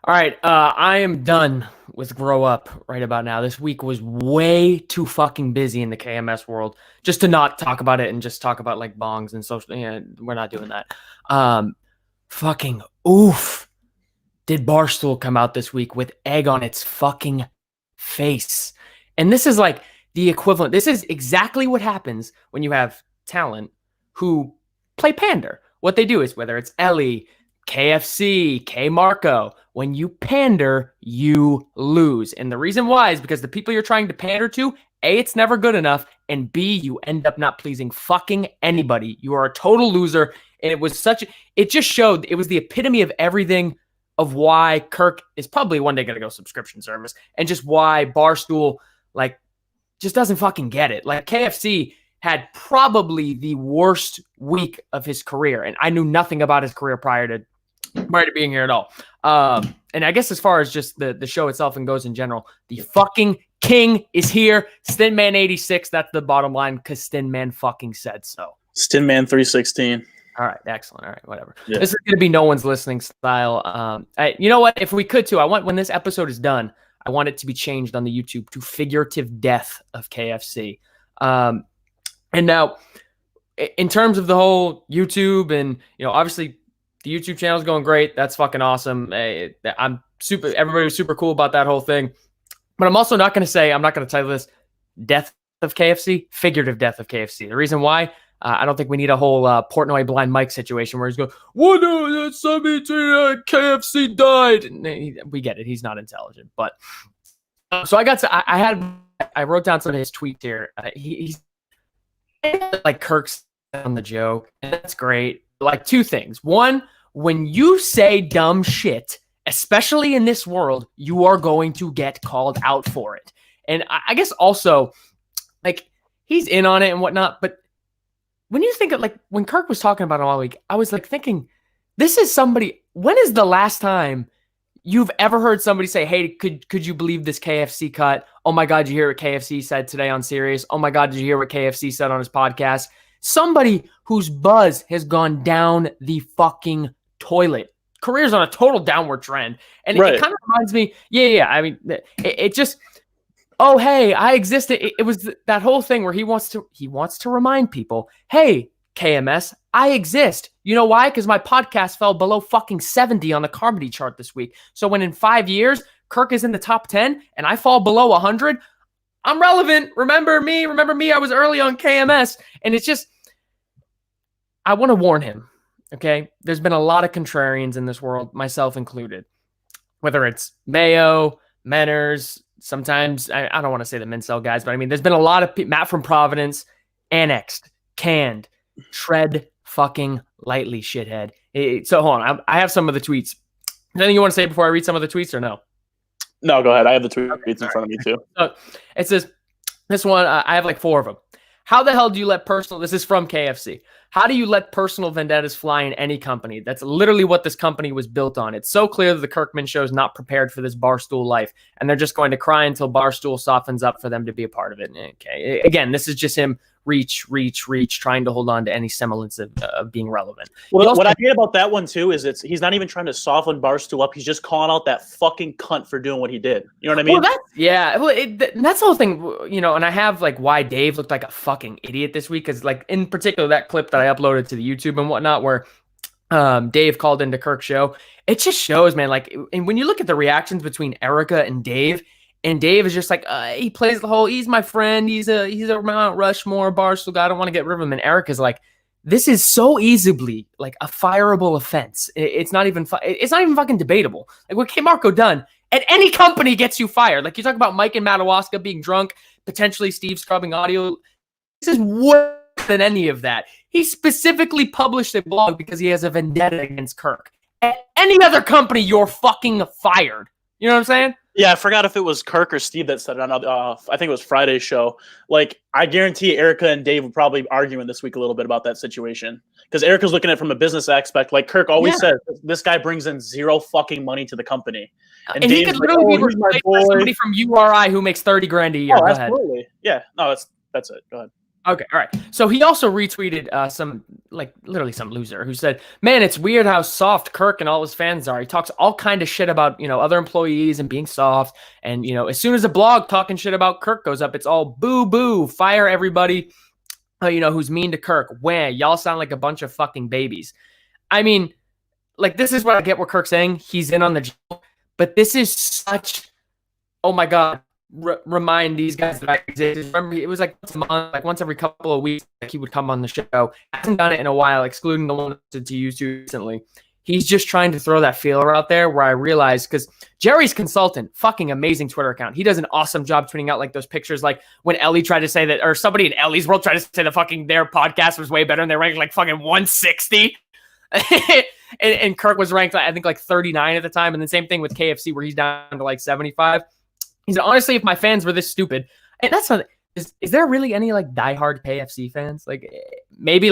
All right, I am done with Grow Up right about now. This week was way too fucking busy in the KMS world just to not talk about it and just talk about like bongs and social. Yeah, we're not doing that. Um, fucking oof. Did Barstool come out this week with egg on its fucking face? And this is like the equivalent. This is exactly what happens when you have talent who play pander. What they do is whether it's Ellie, KFC, K Marco, when you pander, you lose. And the reason why is because the people you're trying to pander to, A, it's never good enough, and B, you end up not pleasing fucking anybody. You are a total loser. And it just showed, it was the epitome of everything of why Kirk is probably one day going to go subscription service and just why Barstool, like, just doesn't fucking get it. Like, KFC had probably the worst week of his career, and I knew nothing about his career prior to being here at all. And I guess as far as just the show itself and goes in general, the fucking king is here. Stinman 86. That's the bottom line because Stinman fucking said so. Stinman 316. All right, excellent. All right, whatever. Yeah. This is going to be no one's listening style. You know what? If we could too, I want when this episode is done, I want it to be changed on the YouTube to figurative death of KFC. And now, in terms of the whole YouTube and, obviously the YouTube channel is going great. That's fucking awesome. Everybody was super cool about that whole thing. But I'm also not going to title this death of KFC, figurative death of KFC. The reason why, I don't think we need a whole Portnoy Blind Mike situation where he's going, "What? No, 17 KFC died." We get it. He's not intelligent, but so I wrote down some of his tweets here. He's like Kirk's on the joke, and that's great. Like two things. One, when you say dumb shit, especially in this world, you are going to get called out for it. And I guess also, like, he's in on it and whatnot, but when you think of, like, when Kirk was talking about it all week, I was like thinking, this is somebody, when is the last time you've ever heard somebody say, "Hey, could you believe this KFC cut? Oh my God, did you hear what KFC said today on Sirius? Oh my God, did you hear what KFC said on his podcast?" Somebody whose buzz has gone down the fucking toilet. Career's on a total downward trend. And It kind of reminds me, I mean, it just, oh, hey, I existed. It was that whole thing where he wants to remind people, "Hey, KMS, I exist. You know why? Because my podcast fell below fucking 70 on the comedy chart this week. So when in 5 years, Kirk is in the top 10 and I fall below 100, I'm relevant. Remember me. I was early on KMS." And it's just, I want to warn him, okay? There's been a lot of contrarians in this world, myself included. Whether it's Mayo, Menners, sometimes, I don't want to say the Mincel guys, but I mean, there's been a lot of Matt from Providence, Annexed, Canned, tread fucking lightly, shithead. So hold on, I have some of the tweets. Anything you want to say before I read some of the tweets or no? No, go ahead. I have the tweets in front of me too. It says, this one, I have like 4 of them. "How the hell do you let this is from KFC. How do you let personal vendettas fly in any company? That's literally what this company was built on. It's so clear that the Kirkman show is not prepared for this Barstool life, and they're just going to cry until Barstool softens up for them to be a part of it." Okay. Again, this is just him reach, trying to hold on to any semblance of being relevant. Well, what I hate about that one too is he's not even trying to soften Barstool up. He's just calling out that fucking cunt for doing what he did. You know what I mean? Well, that's the whole thing, and I have like why Dave looked like a fucking idiot this week, because like in particular that clip that I uploaded to the YouTube and whatnot where Dave called into Kirk's show, it just shows, man, like, and when you look at the reactions between Erica and Dave is just like, he plays the whole, he's my friend, he's a Mount Rushmore Barstool guy, I don't want to get rid of him. And Erica's like, this is so easily like a fireable offense. It's not even fucking debatable. Like what K Marco done at any company gets you fired. Like you talk about Mike and Madawaska being drunk, potentially Steve scrubbing audio. This is worse than any of that. He specifically published a blog because he has a vendetta against Kirk. At any other company, you're fucking fired. You know what I'm saying? Yeah, I forgot if it was Kirk or Steve that said it on. I think it was Friday's show. Like, I guarantee Erica and Dave were probably arguing this week a little bit about that situation because Erica's looking at it from a business aspect. Like Kirk always says, this guy brings in zero fucking money to the company, and he could literally be replaced by somebody from URI who makes $30,000 a year. Oh, Go absolutely. ahead. Yeah, no, that's it. Go ahead. Okay, all right. So he also retweeted literally some loser who said, "Man, it's weird how soft Kirk and all his fans are. He talks all kind of shit about, other employees and being soft. And, as soon as a blog talking shit about Kirk goes up, it's all boo, boo, fire everybody, who's mean to Kirk. Wah, y'all sound like a bunch of fucking babies." I mean, this is what I get what Kirk's saying. He's in on the joke, but this is such, oh my God. Remind these guys that I exist. Remember, it was like once a month, once every couple of weeks, he would come on the show. Hasn't done it in a while, excluding the one to use recently. He's just trying to throw that feeler out there where I realize, because Jerry's Consultant, fucking amazing Twitter account. He does an awesome job tweeting out those pictures, when Ellie tried to say that, or somebody in Ellie's world tried to say their podcast was way better and they're ranked fucking 160. and Kirk was ranked, I think 39 at the time. And the same thing with KFC where he's down to 75. He said, honestly, if my fans were this stupid, and that's not, is there really any diehard KFC fans? Maybe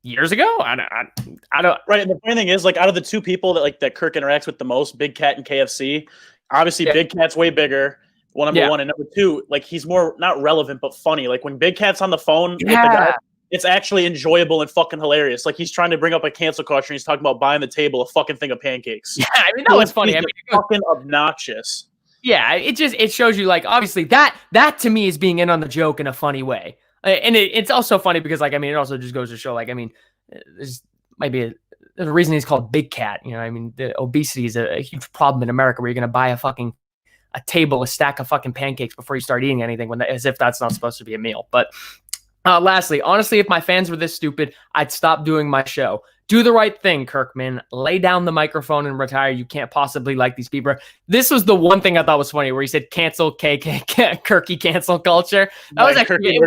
years ago? I don't. Right. And the funny thing is, out of the two people that Kirk interacts with the most, Big Cat and KFC, obviously Big Cat's way bigger. Number one. And number two, he's more not relevant, but funny. When Big Cat's on the phone with the guy, it's actually enjoyable and fucking hilarious. He's trying to bring up a cancel culture and he's talking about buying the table a fucking thing of pancakes. Yeah, I mean, that was funny. Fucking obnoxious. Yeah, it shows you obviously that to me is being in on the joke in a funny way, and it's also funny because it also just goes to show there's might be there's a reason he's called Big Cat. The obesity is a huge problem in America where you're gonna buy a table, a stack of fucking pancakes before you start eating anything as if that's not supposed to be a meal. But lastly, honestly, if my fans were this stupid, I'd stop doing my show. Do the right thing, Kirkman. Lay down the microphone and retire. You can't possibly like these people. This was the one thing I thought was funny where he said cancel Kirky cancel culture. That was actually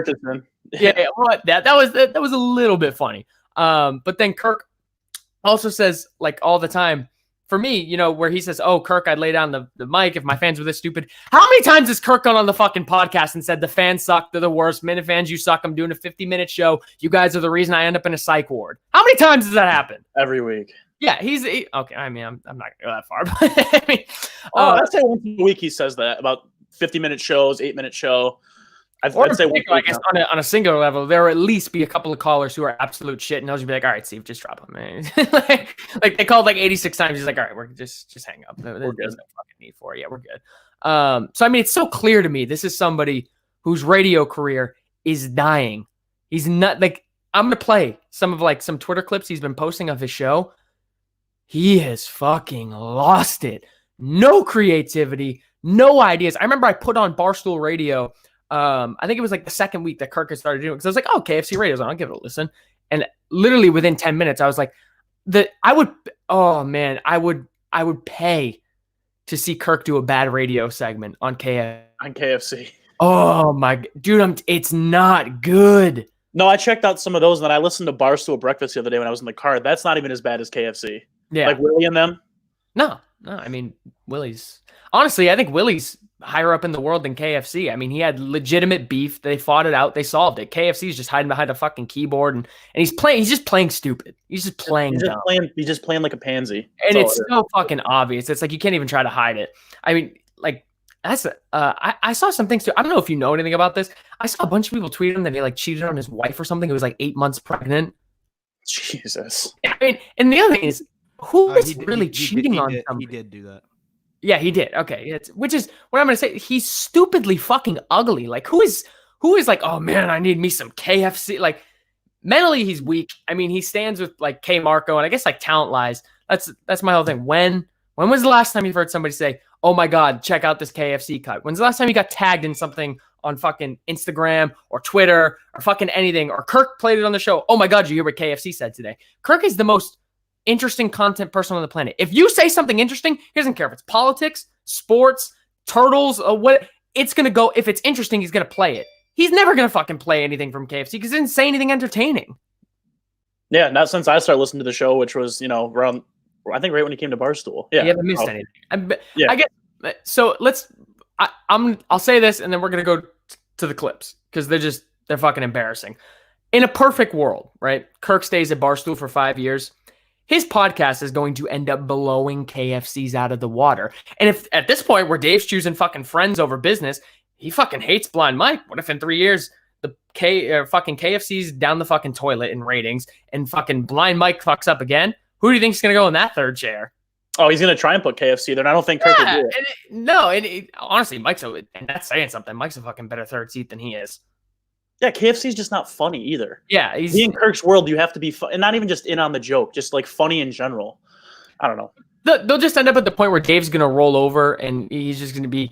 that was a little bit funny. But then Kirk also says all the time, for me, where he says, "Oh, Kirk, I'd lay down the mic if my fans were this stupid." How many times has Kirk gone on the fucking podcast and said the fans suck, they're the worst, Minifans, you suck, I'm doing a 50-minute show, you guys are the reason I end up in a psych ward? How many times does that happen? Every week. Yeah, okay. I mean, I'm not gonna go that far, but I mean, I'd say once a week he says that about 50-minute shows, 8-minute show. I'd say I guess on a singular level, there will at least be a couple of callers who are absolute shit, and they'll just be like, "All right, Steve, just drop them." They called 86 times. He's like, "All right, we're just hang up. There's no fucking need for it. Yeah, we're good." So I mean, it's so clear to me. This is somebody whose radio career is dying. He's not I'm gonna play some of some Twitter clips he's been posting of his show. He has fucking lost it. No creativity, no ideas. I remember I put on Barstool Radio. I think it was the second week that Kirk had started doing it because I was like, "Oh, KFC Radio's on. I'll give it a listen." And literally within 10 minutes, I was like, I would pay to see Kirk do a bad radio segment on KFC. Oh my dude, it's not good. No, I checked out some of those and then I listened to Barstool Breakfast the other day when I was in the car. That's not even as bad as KFC. Yeah, Willie and them. No. I mean, Willie's. Honestly, I think Willie's higher up in the world than KFC. I mean, he had legitimate beef. They fought it out. They solved it. KFC's just hiding behind a fucking keyboard and he's just playing stupid. He's just playing dumb. He's just playing like a pansy. And it's so fucking obvious. It's you can't even try to hide it. I mean, that's I saw some things too. I don't know if you know anything about this. I saw a bunch of people tweeting that he cheated on his wife or something. It was 8 months pregnant. Jesus. I mean, and the other thing is, who is really cheating on somebody? He did do that. Yeah, he did. Okay, which is what I'm gonna say. He's stupidly fucking ugly. Who is oh man, I need me some KFC. Mentally, he's weak. I mean, he stands with K Marco, and I guess talent lies. That's my whole thing. When was the last time you've heard somebody say, "Oh my God, check out this KFC cut"? When's the last time you got tagged in something on fucking Instagram or Twitter or fucking anything? Or Kirk played it on the show. Oh my God, you hear what KFC said today? Kirk is the most interesting content person on the planet. If you say something interesting, he doesn't care if it's politics, sports, turtles, what it's gonna go. If it's interesting, he's gonna play it. He's never gonna fucking play anything from KFC because he didn't say anything entertaining. Yeah, not since I started listening to the show, which was around I think right when he came to Barstool. Yeah, you haven't missed anything. I guess so. I'll say this, and then we're gonna go to the clips because they're fucking embarrassing. In a perfect world, right? Kirk stays at Barstool for 5 years. His podcast is going to end up blowing KFC's out of the water. And if at this point where Dave's choosing fucking friends over business, he fucking hates Blind Mike. What if in 3 years fucking KFC's down the fucking toilet in ratings, and fucking Blind Mike fucks up again, who do you think's gonna go in that third chair? Oh, he's going to try and put KFC there. And I don't think Kirk would do it. Honestly, and that's saying something. Mike's a fucking better third seat than he is. Yeah, KFC's just not funny either. Yeah, in Kirk's world, you have to be and not even just in on the joke, just like funny in general. I don't know. They'll just end up at the point where Dave's gonna roll over and he's just gonna be,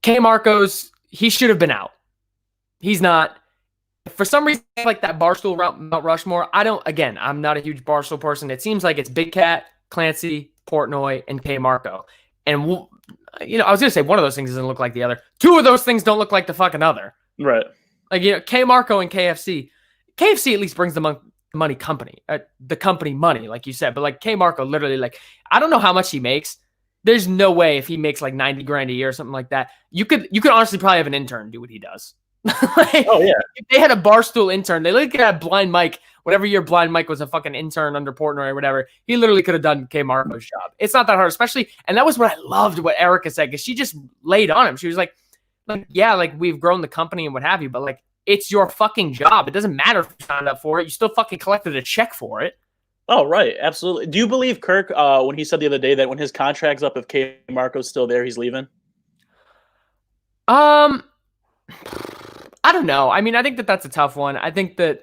K Marcos. He should have been out. He's not. For some reason, like that Barstool Mount Rushmore, I'm not a huge Barstool person. It seems like it's Big Cat, Clancy, Portnoy, and K Marco. And, I was going to say one of those things doesn't look like the other. Two of those things don't look like the fucking other. Right. Like, K Marco and KFC. KFC at least brings the money company, the company money, like you said. But, like, K Marco literally, like, I don't know how much he makes. There's no way if he makes like 90 grand a year or something like that, you could honestly probably have an intern do what he does. Oh yeah. If they had a Barstool intern, they look at Blind Mike. Whatever year Blind Mike was a fucking intern under Portnoy or whatever, he literally could have done K Marco's job. It's not that hard, especially, and that was what I loved what Erica said, because she just laid on him. She was like, yeah, like we've grown the company and what have you, but like it's your fucking job. It doesn't matter if you signed up for it. You still fucking collected a check for it. Oh, right. Absolutely. Do you believe Kirk when he said the other day that when his contract's up, if K Marco's still there, he's leaving? I don't know. I mean, I think that's a tough one. I think K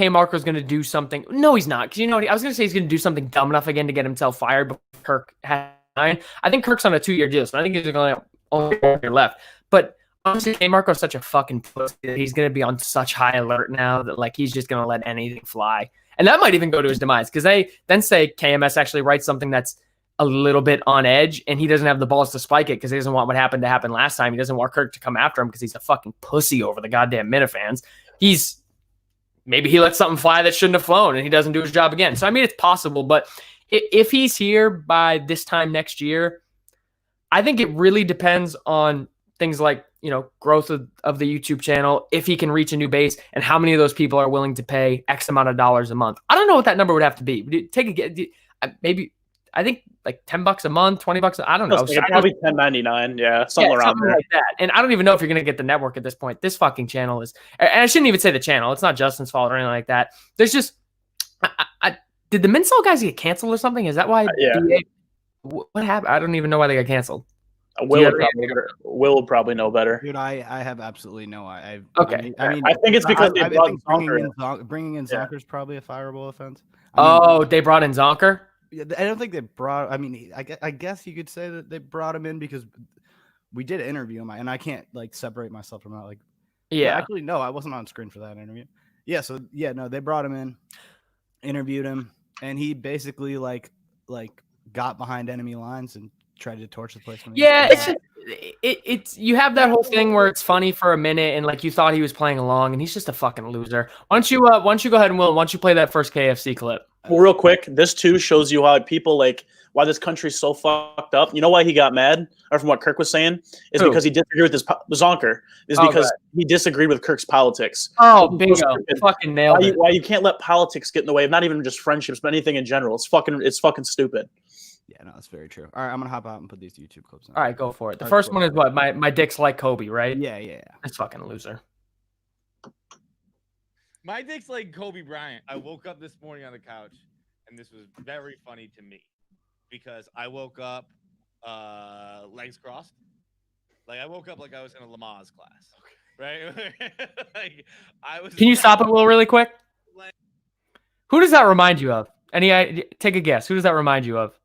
Marco's going to do something. No, he's not. Because I was going to say he's going to do something dumb enough again to get himself fired before Kirk had 9. I think Kirk's on a 2-year deal, so I think he's only 1 year left. But honestly, K Marco's such a fucking pussy that he's going to be on such high alert now that like he's just going to let anything fly. And that might even go to his demise, because they then say KMS actually writes something that's a little bit on edge, and he doesn't have the balls to spike it because he doesn't want what happened to happen last time. He doesn't want Kirk to come after him because he's a fucking pussy over the goddamn Minifans. Maybe he lets something fly that shouldn't have flown and he doesn't do his job again. So, I mean, it's possible, but if he's here by this time next year, I think it really depends on things like, growth of the YouTube channel, if he can reach a new base, and how many of those people are willing to pay X amount of dollars a month. I don't know what that number would have to be. Maybe, I think like $10 a month, $20. I don't know. Probably $10.99. Yeah, something around there. Like that. And I don't even know if you're going to get the network at this point. This fucking channel is, and I shouldn't even say the channel. It's not Justin's fault or anything like that. There's just, did the Minsole guys get canceled or something? Is that why? Yeah. What happened? I don't even know why they got canceled. Will probably know better. Dude, I have absolutely no. Okay. I mean, I think it's because I think bringing in Zonker is probably a fireable offense. They brought in Zonker? I don't think they brought. I mean, I guess you could say that they brought him in because we did interview him, and I can't like separate myself from that. Like, yeah. Actually, no, I wasn't on screen for that interview. Yeah. So yeah, no, they brought him in, interviewed him, and he basically like got behind enemy lines and tried to torch the place. Yeah, it's you have that whole thing where it's funny for a minute and like you thought he was playing along, and he's just a fucking loser. Why don't you go ahead and why don't you play that first KFC clip? Well, real quick, this too shows you how people why this country's so fucked up. You know why he got mad, or from what Kirk was saying, is because he disagreed with Zonker. Because he disagreed with Kirk's politics. Oh, bingo! Fucking nailed it. Why you can't let politics get in the way of not even just friendships, but anything in general? It's fucking stupid. Yeah, no, that's very true. All right, I'm gonna hop out and put these YouTube clips on. All right, go for it. The first one is what? My dick's like Kobe, right? Yeah. That's fucking a loser. My dick's like Kobe Bryant. I woke up this morning on the couch, and this was very funny to me because I woke up legs crossed. Like I woke up like I was in a Lamaze class, right? Like I was. Can you stop it, Will, really quick? Who does that remind you of? Take a guess. Who does that remind you of?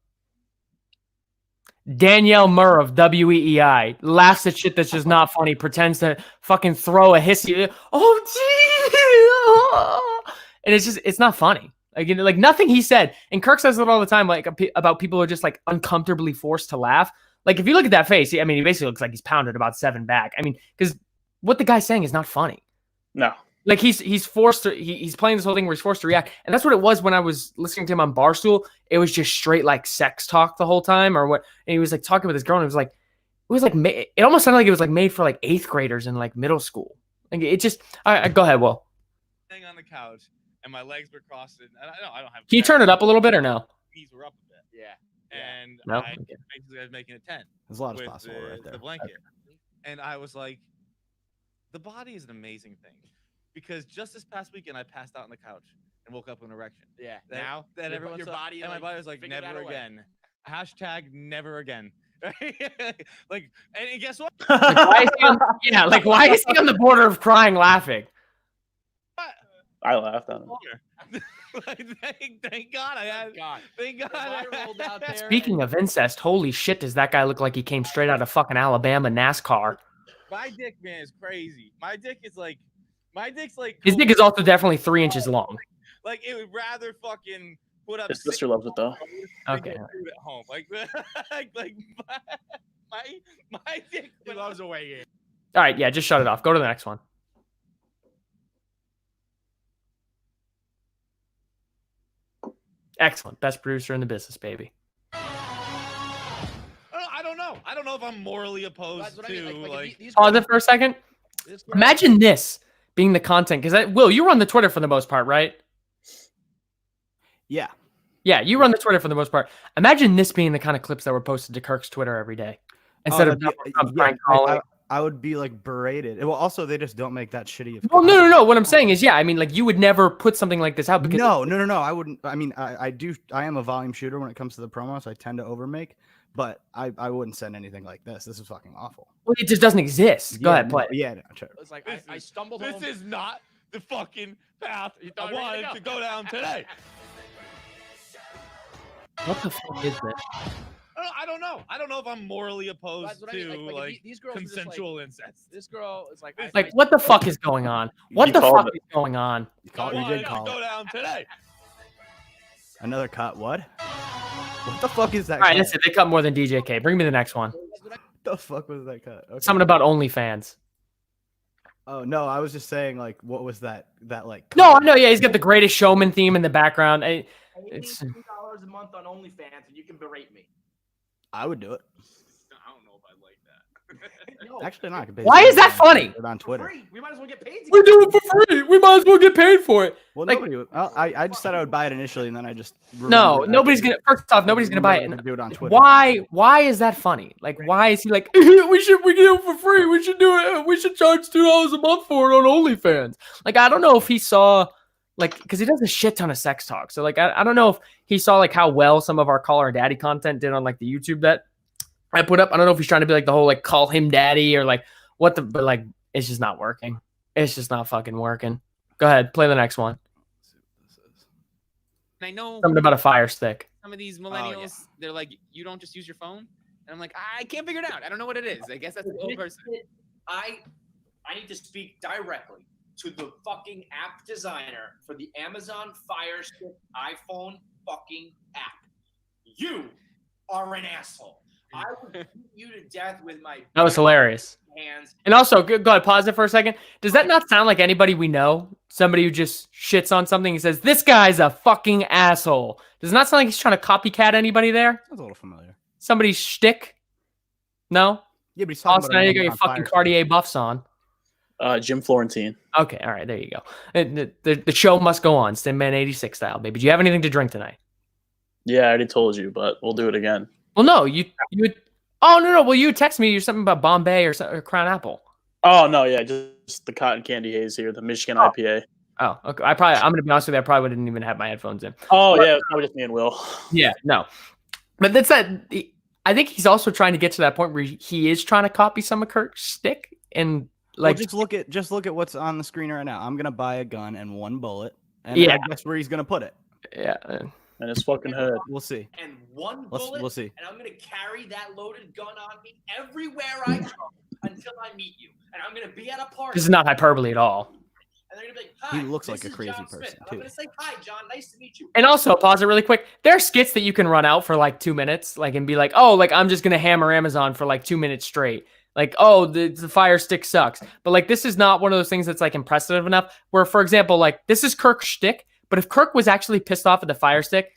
Danielle Murr of WEEI laughs at shit that's just not funny, pretends to fucking throw a hissy. Oh, gee. And it's not funny. Like nothing he said. And Kirk says it all the time, like about people who are just like uncomfortably forced to laugh. Like if you look at that face, I mean, he basically looks like he's pounded about 7 back. I mean, because what the guy's saying is not funny. No. Like he's forced to he's playing this whole thing where he's forced to react, and that's what it was when I was listening to him on Barstool. It was just straight like sex talk the whole time, or what? And he was like talking with his girl, and it almost sounded like it was like made for like 8th graders in like middle school. Like it just. Go ahead, Will. Sitting on the couch, and my legs were crossed. And I don't have. Can you turn it up a little bit or no? Knees were up a bit. Yeah. And no? basically I was making a 10. There's a lot of possible right there. The blanket. and I was like, the body is an amazing thing, because just this past weekend I passed out on the couch and woke up with an erection. Yeah. Now that your everyone's body, and my body was like, figured never that away. again. Hashtag never again. Like, and guess what? Why is he on, yeah, like why is he on the border of crying, laughing? I laughed at him. Like, thank God I had. God. Thank God. I rolled out there. Speaking of incest, holy shit, does that guy look like he came straight out of fucking Alabama NASCAR? My dick, man, is crazy. My dick's like. His dick is also definitely 3 inches long. Like, it would rather fucking put up. His sister loves it though. Okay. Food at home, like my dick. He loves away game. All right, yeah, just shut it off. Go to the next one. Excellent. Best producer in the business, baby. I don't know. I don't know if I'm morally opposed That's what to I mean. like. These Pause it for a second. this girl- Imagine this being the content, because Will, you run the Twitter for the most part, right? Yeah. Yeah, you run the Twitter for the most part. Imagine this being the kind of clips that were posted to Kirk's Twitter every day, instead of that'd be- Donald Trump yeah, prank calling. I would be like berated. Well, also they just don't make that shitty. Of Well, content. no. What I'm saying is, yeah, I mean, like you would never put something like this out because No. I wouldn't. I mean, I do. I am a volume shooter when it comes to the promos. I tend to overmake, but I wouldn't send anything like this. This is fucking awful. well, it just doesn't exist. Go Yeah, ahead, no, play. Yeah, no, sure. It's like This I is- stumbled This home. is not the fucking path You I thought ready wanted to to go down today. What the fuck is this? I don't know. I don't know if I'm morally opposed That's what I to mean. like these girls were just like- consensual incest. This girl is like, Like, what the fuck is going on? What You the called fuck it. is going on? You I did wanted to call go it. down today. Another cut. What? What the fuck is that? All right, cut? that's it. They cut more than DJK. Bring me the next one. What the fuck was that cut? Okay. Something about OnlyFans. Oh no, I was just saying like, what was that? That like. No, I cut? know. Yeah, he's got the Greatest Showman theme in the background. It's- $18 a month on OnlyFans, and you can berate me. I would do it. I don't know if I like that. No, Actually, not. I could pay Why is that funny? it on for Twitter. free. We might as well get paid. We do it for free. We might as well get paid for it. Well, Like- nobody. I just said I would buy it initially, and then I just. No, remembered nobody's after- gonna. First off, nobody's gonna buy it. remembered And to do it on Twitter. why is that funny? Like, why is he like, we can do it for free. We should do it. We should charge $2 a month for it on OnlyFans. Like, I don't know if he saw, like, because he does a shit ton of sex talk. So, like, I don't know if he saw like how well some of our Call Her Daddy content did on like the YouTube that I put up. I don't know if he's trying to be like the whole like call him daddy or like what the, but like it's just not working. It's just not fucking working. Go ahead, play the next one. And I know Something about a fire stick. some of these millennials, they're like, you don't just use your phone. And I'm like, I can't figure it out. I don't know what it is. I guess that's an old person. I need to speak directly to the fucking app designer for the Amazon Fire Stick iPhone fucking app. You are an asshole. I would beat you to death with my That was hilarious. hands. And also, go ahead, pause it for a second. Does that not sound like anybody we know? Somebody who just shits on something and says, this guy's a fucking asshole. Does it not sound like he's trying to copycat anybody there? Sounds a little familiar. Somebody's shtick? No? Yeah, but he's talking Austin, about now a you got woman your on fucking fire. Cartier buffs on. Jim Florentine. Okay, all right, there you go. The show must go on, Stinman 86 style, baby. Do you have anything to drink tonight? Yeah, I already told you, but we'll do it again. Well, no, you would. Oh no. Well, you text me something about Bombay or Crown Apple. Oh no, yeah, just the cotton candy haze here, the Michigan IPA. Oh, okay. I'm gonna be honest with you. I probably didn't even have my headphones in. Oh yeah, it's probably just me and Will. Yeah, no. But that's that. I think he's also trying to get to that point where he is trying to copy some of Kirk's stick and like. Well, just look at what's on the screen right now. I'm gonna buy a gun and one bullet, and Yeah. guess where he's gonna put it. Yeah. And his fucking head. We'll see. And one bullet, We'll see. and I'm gonna carry that loaded gun on me everywhere I go until I meet you. And I'm gonna be at a party. This is not hyperbole at all. And they're gonna be like, "Hi, He looks this like a is crazy John Smith." person, And I'm too. gonna say, "Hi, John. Nice to meet you." And also, pause it really quick. There are skits that you can run out for like 2 minutes, like and be like, oh, like I'm just gonna hammer Amazon for like 2 minutes straight. Like, oh, the fire stick sucks. But like, this is not one of those things that's like impressive enough. Where, for example, like this is Kirk's shtick, but if Kirk was actually pissed off at the fire stick,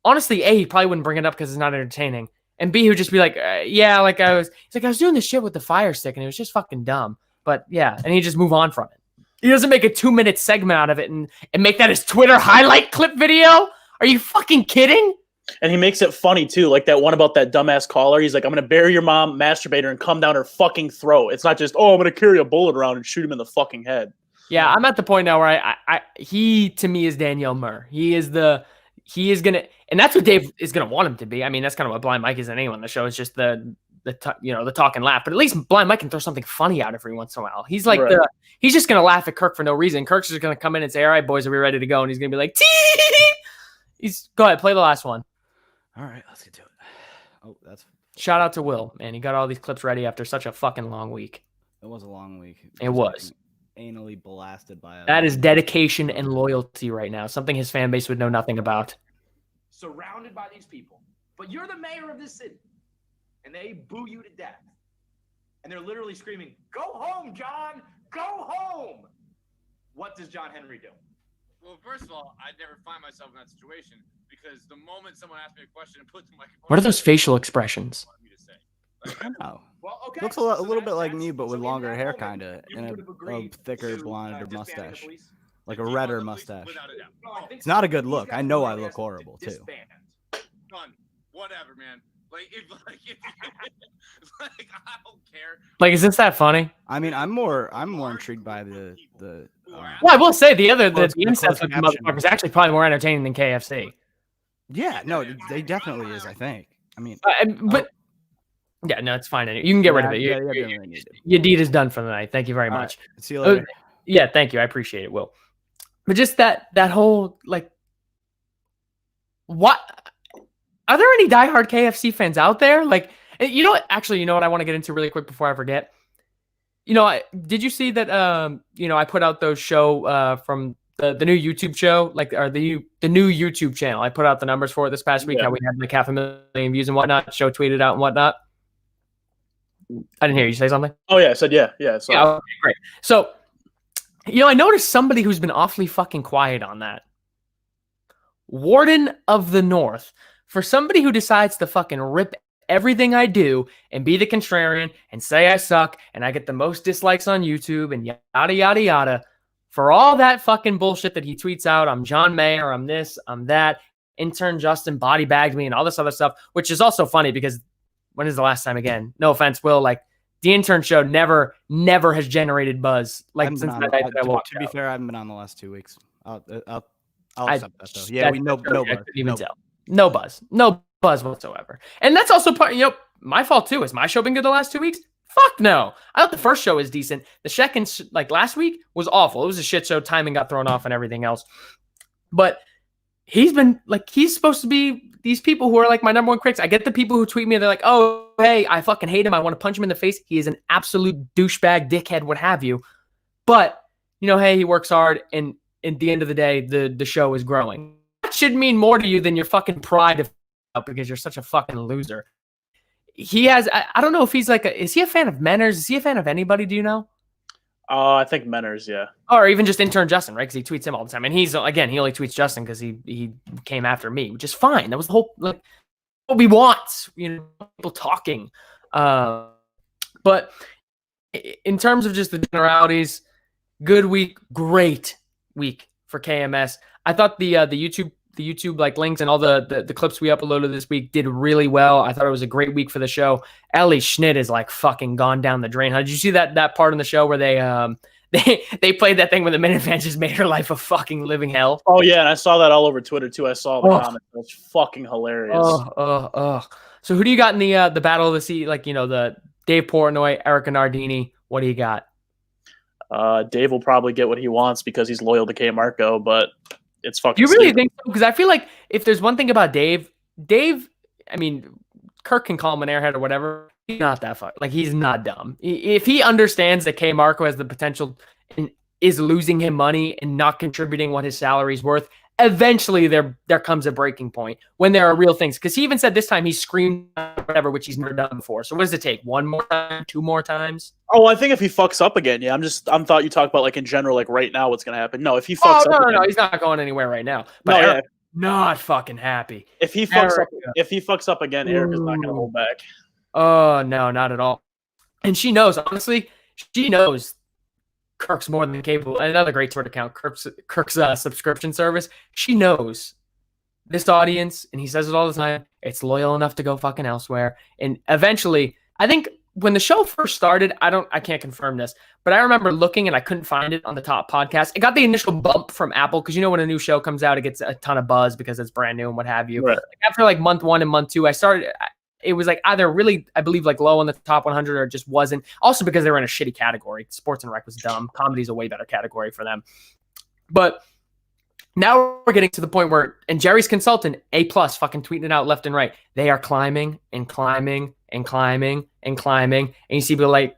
honestly, A, he probably wouldn't bring it up because it's not entertaining. And B, he would just be like, yeah, like he's like, I was doing this shit with the fire stick and it was just fucking dumb. But yeah, and he just move on from it. He doesn't make a 2-minute segment out of it and make that his Twitter highlight clip video. Are you fucking kidding? And he makes it funny too, like that one about that dumbass caller. He's like, "I'm gonna bury your mom, masturbate her, and come down her fucking throat." It's not just, "Oh, I'm gonna carry a bullet around and shoot him in the fucking head." Yeah, I'm at the point now where he to me is Danielle Murr. He is gonna, and that's what Dave is gonna want him to be. I mean, that's kind of what Blind Mike is anyway on the show. It's just the talk and laugh. But at least Blind Mike can throw something funny out every once in a while. He's like Right. he's just gonna laugh at Kirk for no reason. Kirk's just gonna come in and say, "All right, boys, are we ready to go?" And he's gonna be like, "Tee!" Go ahead, play the last one. All right, let's get to it. Oh, Shout out to Will, man. He got all these clips ready after such a fucking long week. it was a long week. It was. getting anally blasted by a That is dedication and loyalty right now. Something his fan base would know nothing about. Surrounded by these people, but you're the mayor of this city, and they boo you to death, and they're literally screaming, "Go home, John! Go home!" What does John Henry do? Well, first of all, I'd never find myself in that situation because the moment someone asks me a question and puts the microphone, What are those facial expressions? want me to say? I don't know. Well, okay. Looks a so little bit that's- like me, but so with in longer that hair, moment, kinda, you and would have a agreed thicker to, blonde or disbanding the mustache, police? like a Defund redder the police, mustache. without a doubt. No, I think It's not a so. good These look. guys I know were I asked look to horrible, too. disband. Done. Whatever, man. Like if like I don't care. Like, is this that funny? I mean, I'm more intrigued by the Well, I will say the Closed- incest with the closed motherfucker is caption. actually probably more entertaining than KFC. yeah, no, they definitely is. I think. I mean, But yeah, no, it's fine. You can get rid of it. Yeah, Your, yeah, your, yeah, I need it. your deed is done for the night. Thank you very All right. much. See you later. Yeah, thank you. I appreciate it, Will. But just that whole like, what? Are there any diehard KFC fans out there? Like, you know what? Actually, you know what I want to get into really quick before I forget. You know, did you see that? I put out those show from the new YouTube show, like, or the new YouTube channel. I put out the numbers for it this past week. Yeah. How we had like 500,000 views and whatnot. Show tweeted out and whatnot. I didn't hear you say something. Oh yeah, I said yeah. So Yeah, okay, great. So, I noticed somebody who's been awfully fucking quiet on that. Warden of the North. For somebody who decides to fucking rip everything I do and be the contrarian and say I suck and I get the most dislikes on YouTube and yada, yada, yada. For all that fucking bullshit that he tweets out, I'm John Mayer, I'm this, I'm that. Intern Justin body bagged me and all this other stuff, which is also funny because when is the last time again? No offense, Will, like the intern show never has generated buzz like Haven't since been that on- night that I walked to be out. fair, I haven't been on the last 2 weeks. I'll I- accept that though. Yeah, we no I buzz. couldn't even No tell. No buzz whatsoever. And that's also part, my fault too. Has my show been good the last 2 weeks? Fuck no. I thought the first show was decent. The second, like last week, was awful. It was a shit show. Timing got thrown off and everything else. But he's supposed to be these people who are like my number one critics. I get the people who tweet me. They're like, "Oh, hey, I fucking hate him. I want to punch him in the face. He is an absolute douchebag, dickhead, what have you." But hey, he works hard, and at the end of the day, the show is growing. That should mean more to you than your fucking pride of because you're such a fucking loser. He has. I don't know if he's like. Is he a fan of Menners? Is he a fan of anybody? Do you know? I think Menners, yeah. Or even just intern Justin, right? Because he tweets him all the time, and he only tweets Justin because he came after me, which is fine. That was the whole what we want, people talking. But in terms of just the generalities, good week, great week for KMS. I thought the YouTube like links and all the clips we uploaded this week did really well. I thought it was a great week for the show. Ellie Schnitt is like fucking gone down the drain. Did you see that part in the show where they played that thing where the Minutemen just made her life a fucking living hell? Oh yeah, and I saw that all over Twitter too. I saw the Oh. comments. It was fucking hilarious. So who do you got in the battle of the sea? Like, the Dave Portnoy, Erica Nardini. What do you got? Dave will probably get what he wants because he's loyal to K Marco, but it's fucking. Do you really stupid. think so? Because I feel like if there's one thing about Dave, I mean, Kirk can call him an airhead or whatever. He's not that fuck. Like, he's not dumb. If he understands that K Marco has the potential and is losing him money and not contributing what his salary's worth, eventually there comes a breaking point when there are real things. Because he even said this time he screamed whatever, which he's never done before. So what does it take? One more time? Two more times? Oh, I think if he fucks up again, yeah. I'm thought you talked about like in general, like right now, what's gonna happen. No, if he fucks up, again, No, he's not going anywhere right now. But no, yeah. Eric, not fucking happy. If he fucks up, Erica. if he fucks up again, Eric is not gonna hold back. Oh, no, not at all. And she knows, honestly, Kirk's more than capable. Another great Twitter account, Kirk's subscription service. She knows this audience, and he says it all the time, it's loyal enough to go fucking elsewhere. And eventually, I think when the show first started, I can't confirm this, but I remember looking and I couldn't find it on the top podcast. It got the initial bump from Apple because, you know, when a new show comes out, it gets a ton of buzz because it's brand new and what have you. Right. Like after like month 1 and month 2, it was like either really, I believe, like low on the top 100 or it just wasn't. Also because they were in a shitty category. Sports and rec was dumb. Comedy's a way better category for them. But now we're getting to the point where, and Jerry's consultant, A+, fucking tweeting it out left and right. They are climbing and climbing and climbing and climbing. And you see people like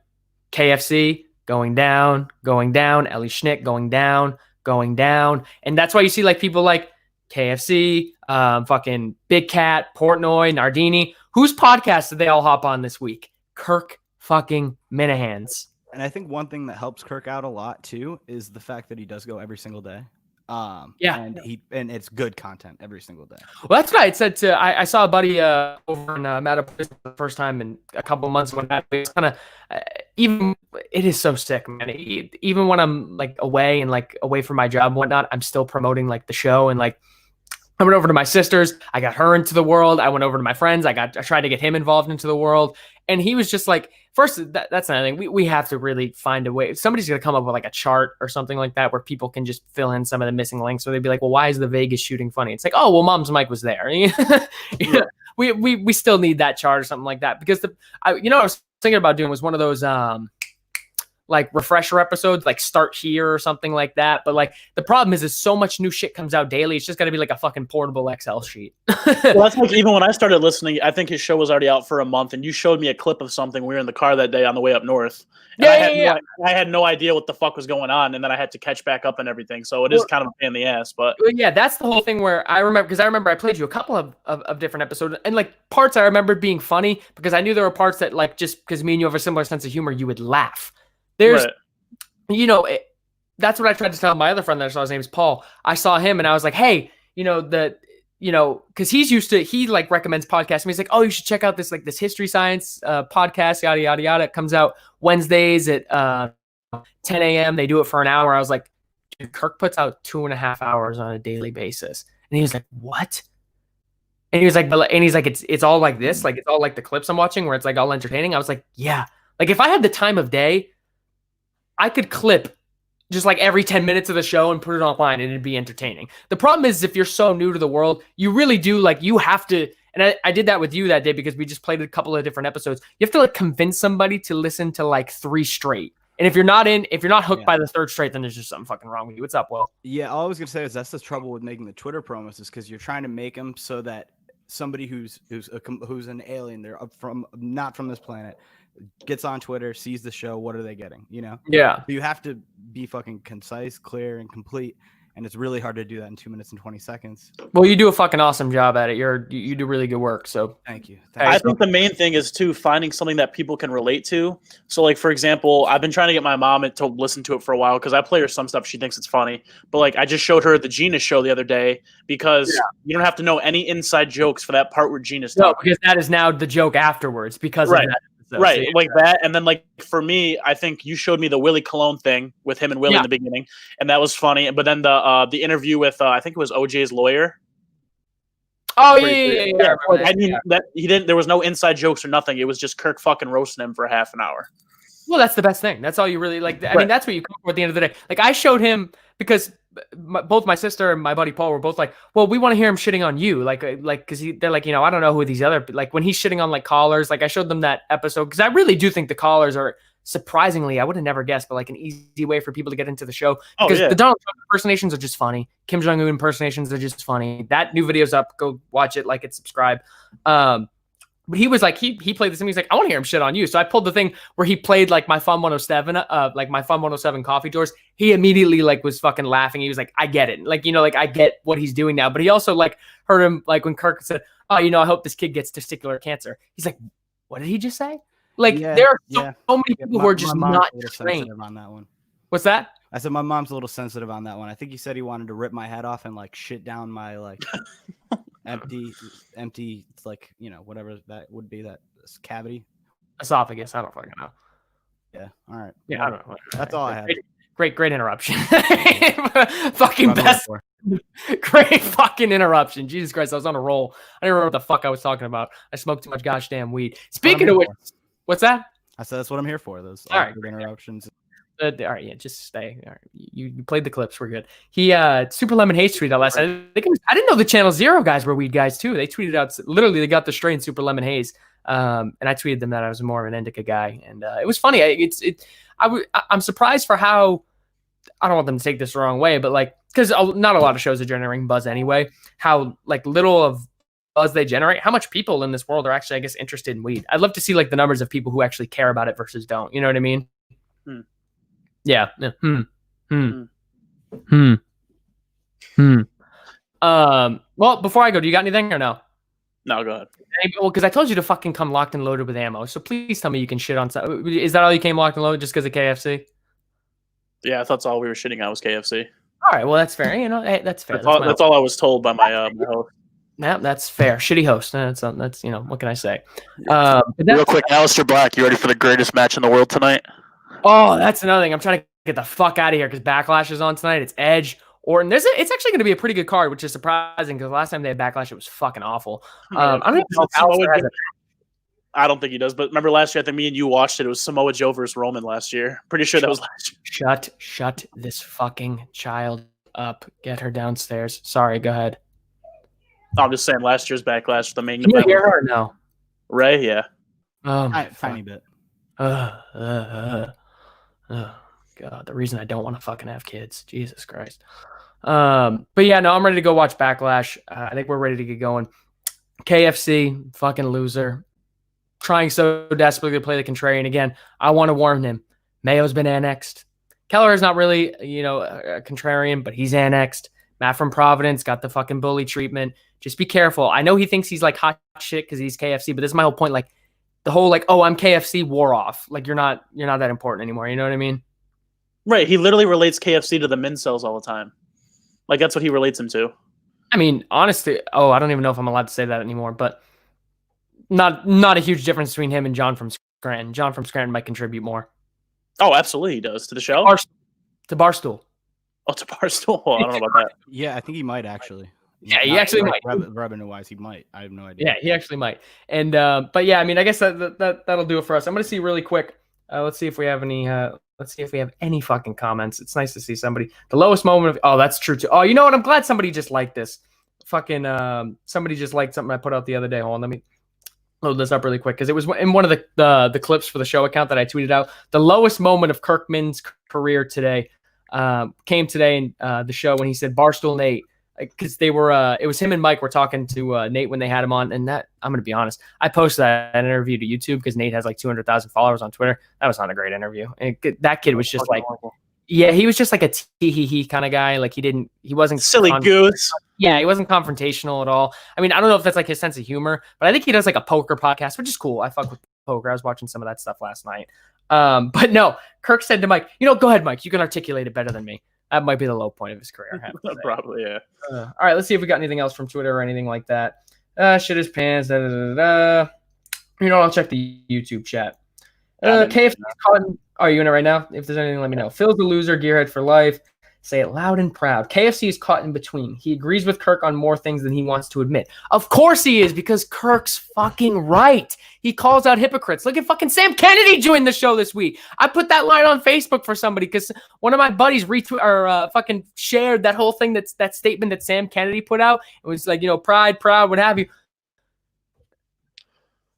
KFC going down, Ellie Schnick going down. And that's why you see like people like KFC, fucking Big Cat, Portnoy, Nardini. Whose podcast did they all hop on this week? Kirk fucking Minahan's. And I think one thing that helps Kirk out a lot too is the fact that he does go every single day. And it's good content every single day. Well, that's what I had said to. I saw a buddy over in Matapus the first time in a couple of months when it's kind of even. It is so sick, man. Even when I'm like away and like away from my job and whatnot, I'm still promoting like the show. And like I went over to my sister's. I got her into the world. I went over to my friends. I tried to get him involved into the world. And he was just like, first, that's another thing. We have to really find a way. Somebody's going to come up with like a chart or something like that where people can just fill in some of the missing links. Or they'd be like, well, why is the Vegas shooting funny? It's like, oh, well, Mom's mic was there. We still need that chart or something like that. Because what I was thinking about doing was one of those like refresher episodes, like start here or something like that. But like the problem is so much new shit comes out daily. It's just got to be like a fucking portable Excel sheet. Well, that's like even when I started listening, I think his show was already out for a month, and you showed me a clip of something. We were in the car that day on the way up north. And I had no idea what the fuck was going on, and then I had to catch back up and everything. So it is kind of a pain in the ass. But yeah, that's the whole thing where I remember I played you a couple of different episodes, and like parts I remember being funny because I knew there were parts that like just because me and you have a similar sense of humor, you would laugh. There's, that's what I tried to tell my other friend that I saw. His name is Paul. I saw him and I was like, hey, because he like recommends podcasts. And he's like, oh, you should check out this history science podcast, yada, yada, yada. It comes out Wednesdays at 10 a.m. They do it for an hour. I was like, dude, Kirk puts out 2.5 hours on a daily basis. And he was like, what? And he was like, it's all like this. Like, it's all like the clips I'm watching where it's like all entertaining. I was like, yeah. Like if I had the time of day, I could clip just like every 10 minutes of the show and put it online and it'd be entertaining. The problem is if you're so new to the world, you really do like, you have to, and I did that with you that day because we just played a couple of different episodes. You have to like convince somebody to listen to like 3 straight. And if you're not hooked by the 3rd straight, then there's just something fucking wrong with you. What's up, Will? Yeah, all I was going to say is that's the trouble with making the Twitter promos is because you're trying to make them so that somebody who's an alien, they're not from this planet, gets on Twitter, sees the show. What are they getting? Yeah. You have to be fucking concise, clear, and complete. And it's really hard to do that in 2 minutes and 20 seconds. Well, you do a fucking awesome job at it. You do really good work. So thank you. I think the main thing is too finding something that people can relate to. So like, for example, I've been trying to get my mom to listen to it for a while because I play her some stuff. She thinks it's funny, but like I just showed her the Genius show the other day because you don't have to know any inside jokes for that part where Genius talks. No, because that is now the joke afterwards because of that. Right, like that. And then like for me, I think you showed me the Willie Colon thing with him and Willie in the beginning, and that was funny. But then the interview with I think it was OJ's lawyer. Oh yeah. I mean that he didn't. There was no inside jokes or nothing. It was just Kirk fucking roasting him for half an hour. Well, that's the best ththing. That's all you really like. I mean, that's what you come for at the end of the day. Like I showed him because both my sister and my buddy Paul were both like, well, we want to hear him shitting on you. Like, cause they're like, I don't know who these other, like when he's shitting on like callers, like I showed them that episode. Cause I really do think the callers are surprisingly, I would have never guessed, but like an easy way for people to get into the show. Because the Donald Trump impersonations are just funny. Kim Jong-un impersonations are just funny. That new video's up. Go watch it, like it, subscribe. But he was like, he played this and he's like, I want to hear him shit on you. So I pulled the thing where he played like my Fun 107, like my Fun 107 coffee doors. He immediately like was fucking laughing. He was like, I get it. Like, like I get what he's doing now. But he also like heard him like when Kirk said, oh, I hope this kid gets testicular cancer. He's like, what did he just say? Like there are so many people who are just not trained on that one. What's that? I said my mom's a little sensitive on that one. I think he said he wanted to rip my head off and like shit down my like empty, like, whatever that would be, that cavity. Esophagus. I don't fucking know. Yeah. All right. Yeah, I don't know. That's all I had. Great interruption. Fucking What I'm here best. for. Great fucking interruption. Jesus Christ, I was on a roll. I don't remember what the fuck I was talking about. I smoked too much gosh damn weed. Speaking of which, what's that? I said that's what I'm here for. Those All right, awkward interruptions. all right, yeah, just stay. All right, you played the clips. We're good. He Super Lemon Haze tweeted out last night. I didn't know the Channel Zero guys were weed guys too. They tweeted out literally they got the strain Super Lemon Haze. And I tweeted them that I was more of an indica guy, and it was funny. I'm surprised for how. I don't want them to take this the wrong way, but like, because not a lot of shows are generating buzz anyway. How like little of buzz they generate. How much people in this world are actually, I guess, interested in weed? I'd love to see like the numbers of people who actually care about it versus don't. You know what I mean? Yeah. Well, before I go, do you got anything or no? No, go ahead. Well, because I told you to fucking come locked and loaded with ammo. So please tell me you can shit on. Is that all you came locked and loaded just because of KFC? Yeah, I thought that's all we were shitting on was KFC. All right, well that's fair. You know, hey, that's fair. That's all I was told by my my host. Yeah, that's fair. Shitty host. That's you know, what can I say? Real quick, Aleister Black, you ready for the greatest match in the world tonight? Oh, that's another thing. I'm trying to get the fuck out of here because Backlash is on tonight. It's Edge. Orton. It's actually going to be a pretty good card, which is surprising because last time they had Backlash, it was fucking awful. I don't even know if Aleister has it. I don't think he does, but remember last year, I think me and you watched it. It was Samoa Joe versus Roman last year. Pretty sure that was last year. Shut this fucking child up. Get her downstairs. Sorry, go ahead. No, I'm just saying last year's Backlash, the main Can you event. hear her? No. Ray, yeah. Tiny bit. Oh, God, the reason I don't want to fucking have kids. Jesus Christ. But yeah, no, I'm ready to go watch Backlash. I think we're ready to get going. KFC, fucking loser. Trying so desperately to play the contrarian again. I want to warn him. Mayo's been annexed. Keller is not really, you know, a contrarian, but he's annexed. Matt from Providence got the fucking bully treatment. Just be careful. I know he thinks he's like hot shit because he's KFC, but this is my whole point. Like the whole like, oh, I'm KFC wore off. Like you're not that important anymore. You know what I mean? Right. He literally relates KFC to the min cells all the time. Like that's what he relates him to. I mean, honestly, I don't even know if I'm allowed to say that anymore, but not a huge difference between him and John from Scranton. John from Scranton might contribute more. Oh, absolutely, he does to the show. To Barstool. Oh, to Barstool. I don't know about that. Yeah, I think he might actually. Yeah, he actually might. Revenue-wise, he might. I have no idea. Yeah, he actually might. And but yeah, I mean, I guess that'll do it for us. I'm gonna see really quick. Let's see if we have any. Let's see if we have any fucking comments. It's nice to see somebody. The lowest moment of. Oh, that's true too. Oh, you know what? I'm glad somebody just liked this. Fucking somebody just liked something I put out the other day. Hold on, let me load this up really quick because it was in one of the clips for the show account that I tweeted out. The lowest moment of Kirkman's career today came today in the show when he said Barstool Nate, because they were it was him and Mike were talking to Nate when they had him on, and that I'm gonna be honest, I posted that interview to YouTube because Nate has like 200,000 followers on Twitter. That was not a great interview. And that kid was just like, yeah, he was just like a tee kind of guy. Like he wasn't silly goose. Yeah, he wasn't confrontational at all. I mean, I don't know if that's like his sense of humor, but I think he does like a poker podcast, which is cool. I fuck with poker. I was watching some of that stuff last night. But no, Kirk said to Mike, go ahead, Mike. You can articulate it better than me. That might be the low point of his career. Probably, yeah. All right, let's see if we got anything else from Twitter or anything like that. Shit his pants. I'll check the YouTube chat. KFC's caught. Are you in it right now? If there's anything, let me know. Phil's the loser, gearhead for life. Say it loud and proud. KFC is caught in between. He agrees with Kirk on more things than he wants to admit. Of course he is, because Kirk's fucking right. He calls out hypocrites. Look at fucking Sam Kennedy joined the show this week. I put that line on Facebook for somebody because one of my buddies fucking shared that whole thing, that statement that Sam Kennedy put out. It was like, pride, proud, what have you.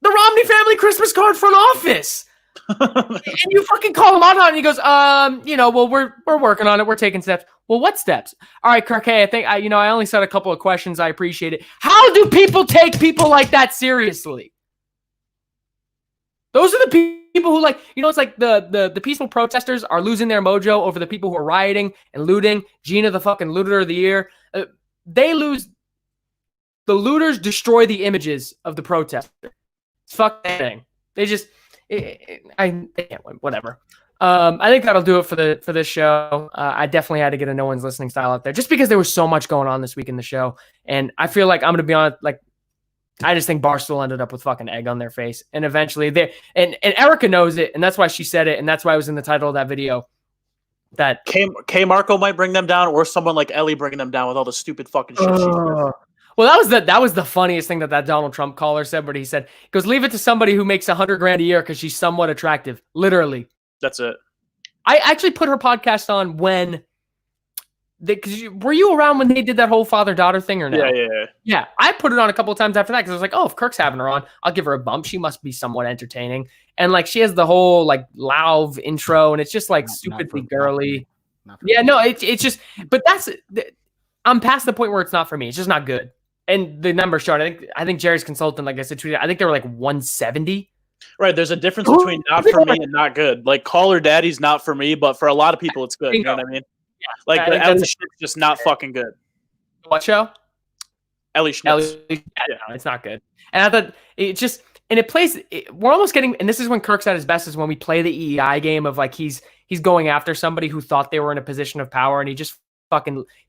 The Romney family Christmas card front office. And you fucking call him out on it, and he goes, well, we're working on it. We're taking steps. Well, what steps? All right, Kirk, hey, I think I only said a couple of questions. I appreciate it. How do people take people like that seriously? Those are the people who it's like the peaceful protesters are losing their mojo over the people who are rioting and looting. Gina, the fucking looter of the year. They lose. The looters destroy the images of the protester. Fuck that thing. They just... they can't win. Whatever. I think that'll do it for this show. I definitely had to get a no one's listening style out there just because there was so much going on this week in the show, and I feel like I'm gonna be honest. Like, I just think Barstool ended up with fucking egg on their face, and eventually and Erica knows it, and that's why she said it, and that's why it was in the title of that video. that K Marco might bring them down, or someone like Ellie bringing them down with all the stupid fucking shit she said. Well, that was the funniest thing that Donald Trump caller said, but he goes, leave it to somebody who makes $100,000 a year because she's somewhat attractive. Literally. That's it. I actually put her podcast on when were you around when they did that whole father-daughter thing or no? Yeah. I put it on a couple of times after that because I was like, oh, if Kirk's having her on, I'll give her a bump. She must be somewhat entertaining. And like she has the whole like Lauv intro, and it's just like stupidly girly. Yeah, no, it's just, but I'm past the point where it's not for me. It's just not good. And the numbers showed. I think Jerry's consultant, like I said, tweeted, I think they were like 170. Right. There's a difference between not for me and not good. Like Call Her Daddy's not for me, but for a lot of people, it's good. You know what I mean? Yeah, like the Ellie shit's just not fucking good. What show? Ellie Schmitz. Yeah, no, it's not good. And I thought it just, and it plays, we're almost getting, and this is when Kirk's at his best, is when we play the EEI game of like he's going after somebody who thought they were in a position of power, and he just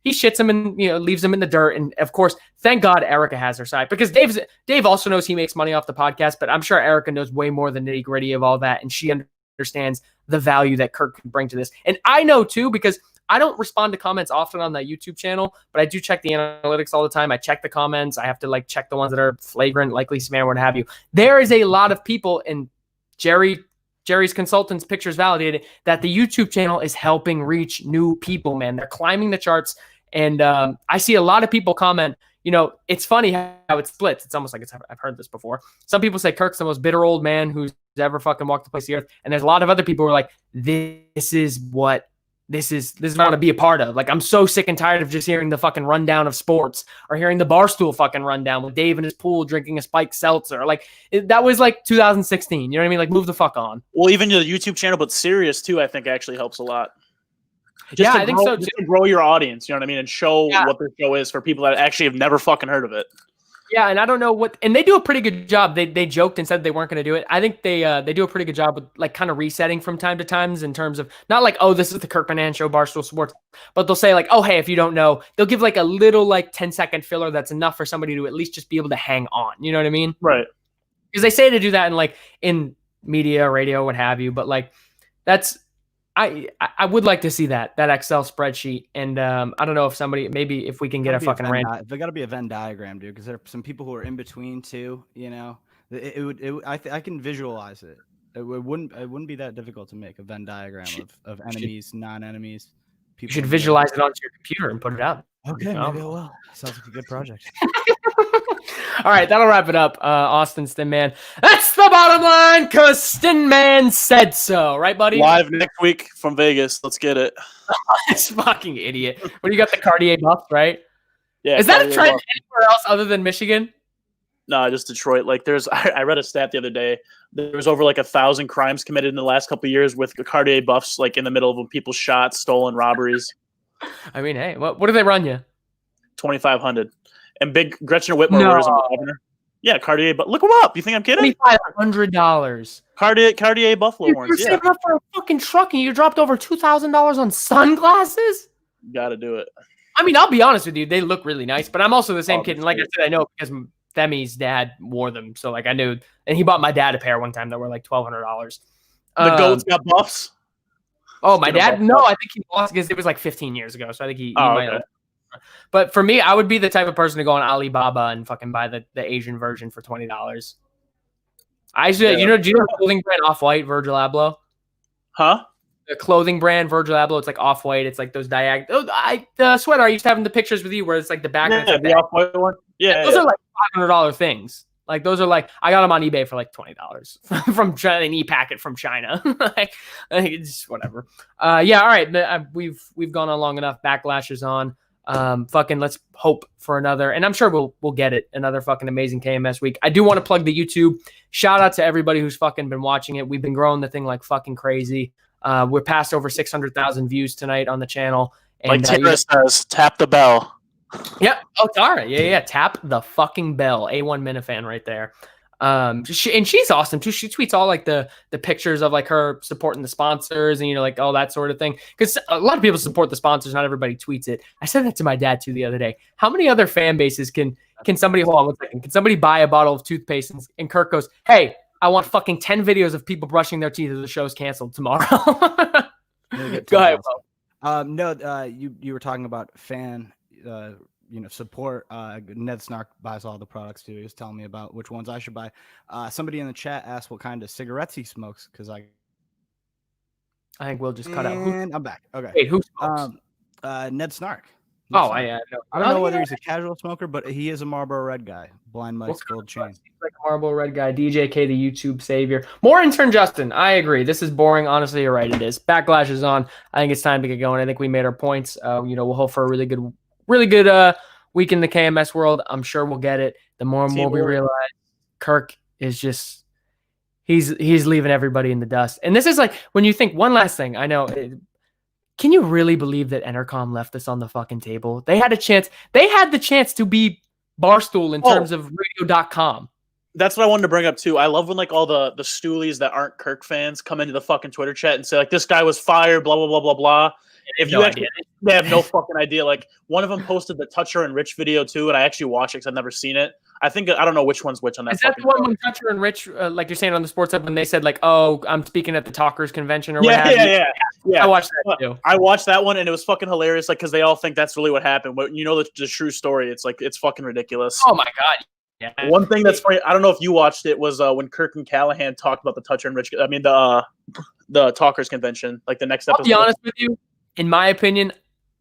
he shits him and leaves him in the dirt. And of course, thank God Erica has her side, because Dave also knows he makes money off the podcast, but I'm sure Erica knows way more the nitty gritty of all that, and she understands the value that Kirk can bring to this. And I know too, because I don't respond to comments often on that YouTube channel, but I do check the analytics all the time. I check the comments. I have to like check the ones that are flagrant, likely smear, what have you. There is a lot of people, and Jerry's consultants pictures validated that the YouTube channel is helping reach new people, man. They're climbing the charts. And I see a lot of people comment, it's funny how it splits. It's almost like I've heard this before. Some people say Kirk's the most bitter old man who's ever fucking walked the face of the earth. And there's a lot of other people who are like, this is what I want to be a part of. Like, I'm so sick and tired of just hearing the fucking rundown of sports or hearing the Barstool fucking rundown with Dave in his pool drinking a spiked seltzer. Like, that was like 2016. You know what I mean? Like, move the fuck on. Well, even the YouTube channel, but Sirius too, I think actually helps a lot. I think so too. Just to grow your audience, you know what I mean? And show what the show is for people that actually have never fucking heard of it. Yeah, and I don't know and they do a pretty good job. They joked and said they weren't going to do it. I think they do a pretty good job with like kind of resetting from time to time in terms of not like, oh, this is the Kirk Manan Show, Barstool Sports, but they'll say like, oh, hey, if you don't know, they'll give like a little like 10-second filler that's enough for somebody to at least just be able to hang on. You know what I mean? Right. Because they say to do that in media, radio, what have you, but like I would like to see that Excel spreadsheet, and I don't know if maybe if we can get a fucking rant. There got to be a Venn diagram, dude, because there are some people who are in between too. I can visualize it. It wouldn't be that difficult to make a Venn diagram of enemies, non-enemies. You should visualize it onto your computer and put it out. Okay, maybe I will. Sounds like a good project. All right, that'll wrap it up. Austin Stinman. That's the bottom line, because Stinman said so. Right, buddy? Live next week from Vegas. Let's get it. This fucking idiot. What do you got, the Cartier buff, right? Yeah. Is that a trend anywhere else other than Michigan? No, just Detroit. Like I read a stat the other day. There was over like 1,000 crimes committed in the last couple of years with Cartier buffs, like in the middle of when people shot, stolen, robberies. I mean, hey, what do they run you? 2,500. And big Gretchen Whitmer wears them for governor. Yeah, Cartier. But look them up. You think I'm kidding? $2,500. Cartier Buffalo horns. You're saving up for a fucking truck, and you dropped over $2,000 on sunglasses. Got to do it. I mean, I'll be honest with you, they look really nice. But I'm also the same kid, and like I said, I know because Themi's dad wore them, so like I knew. And he bought my dad a pair one time that were like $1,200. The goats got buffs. Oh, my dad? No, I think he lost because it was like 15 years ago. So I think he might have. But for me, I would be the type of person to go on Alibaba and fucking buy the Asian version for $20. I actually, do you know the clothing brand Off-White, Virgil Abloh? Huh? The clothing brand Virgil Abloh, it's like Off-White. It's like those diagonal. The sweater I used to have in the pictures with you, where it's like the back. Yeah, the Off-White one. Yeah, those are like $500 things. Like those are like, I got them on eBay for like $20 from China, an e-packet from China. like it's whatever. Yeah, all right. We've gone on long enough. Backlash is on. Fucking let's hope for another, and I'm sure we'll get it, another fucking amazing KMS week. I do want to plug the YouTube. Shout out to everybody who's fucking been watching it. We've been growing the thing like fucking crazy. We're past over 600,000 views tonight on the channel. And, like Tara says, tap the bell. Yep. Oh, Tara. Yeah. Tap the fucking bell. A1 Minifan right there. And she's awesome too. She tweets all like the pictures of like her supporting the sponsors and like all that sort of thing. Because a lot of people support the sponsors, not everybody tweets it. I said that to my dad too the other day. How many other fan bases can somebody hold on 1 second? Can somebody buy a bottle of toothpaste and Kirk goes, hey, I want fucking 10 videos of people brushing their teeth as the show's canceled tomorrow. Go ahead, Bo. No, you were talking about fan, support. Ned Snark buys all the products too. He was telling me about which ones I should buy. Somebody in the chat asked what kind of cigarettes he smokes because I think we'll just cut out. And I'm back. Okay. Wait, who smokes? Ned Snark. Oh, Snark. I don't know whether he's a casual smoker, but he is a Marlboro Red guy. Blind Mike's gold chain. He's like a Marlboro Red guy. DJK, the YouTube savior. More intern Justin. I agree. This is boring. Honestly, you're right. It is. Backlash is on. I think it's time to get going. I think we made our points. We'll hope for a really good week in the KMS world. I'm sure we'll get it. The more and more we realize Kirk is just he's leaving everybody in the dust. And this is like when you think one last thing. I know. Can you really believe that Entercom left this on the fucking table? They had a chance. They had the chance to be Barstool in terms of radio.com. That's what I wanted to bring up too. I love when like all the stoolies that aren't Kirk fans come into the fucking Twitter chat and say like this guy was fired, blah blah blah blah blah. If you actually, they have no fucking idea. Like one of them posted the Toucher and Rich video too, and I actually watched it because I've never seen it. I don't know which one's which on that. Is that the one when Toucher and Rich, like you're saying on the Sports Hub, when they said like, "Oh, I'm speaking at the Talkers Convention" or what have you? Yeah. I watched that too. I watched that one and it was fucking hilarious. Like because they all think that's really what happened, but the true story. It's like it's fucking ridiculous. Oh my god. Yeah. One thing that's funny, I don't know if you watched it, was when Kirk and Callahan talked about the Toucher and Rich. I mean the Talkers Convention, like the next episode. I'll be honest with you. In my opinion,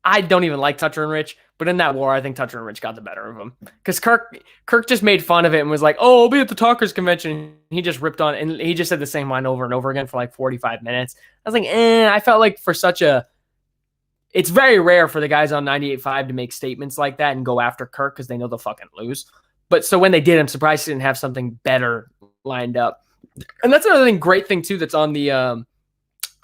I don't even like Toucher and Rich, but in that war, I think Toucher and Rich got the better of him because Kirk just made fun of it and was like, "Oh, I'll be at the Talkers Convention." He just ripped on, and he just said the same line over and over again for like 45 minutes. I was like, I felt like it's very rare for the guys on 98.5 to make statements like that and go after Kirk because they know they'll fucking lose. But so when they did, I'm surprised he didn't have something better lined up. And that's another great thing too that's on the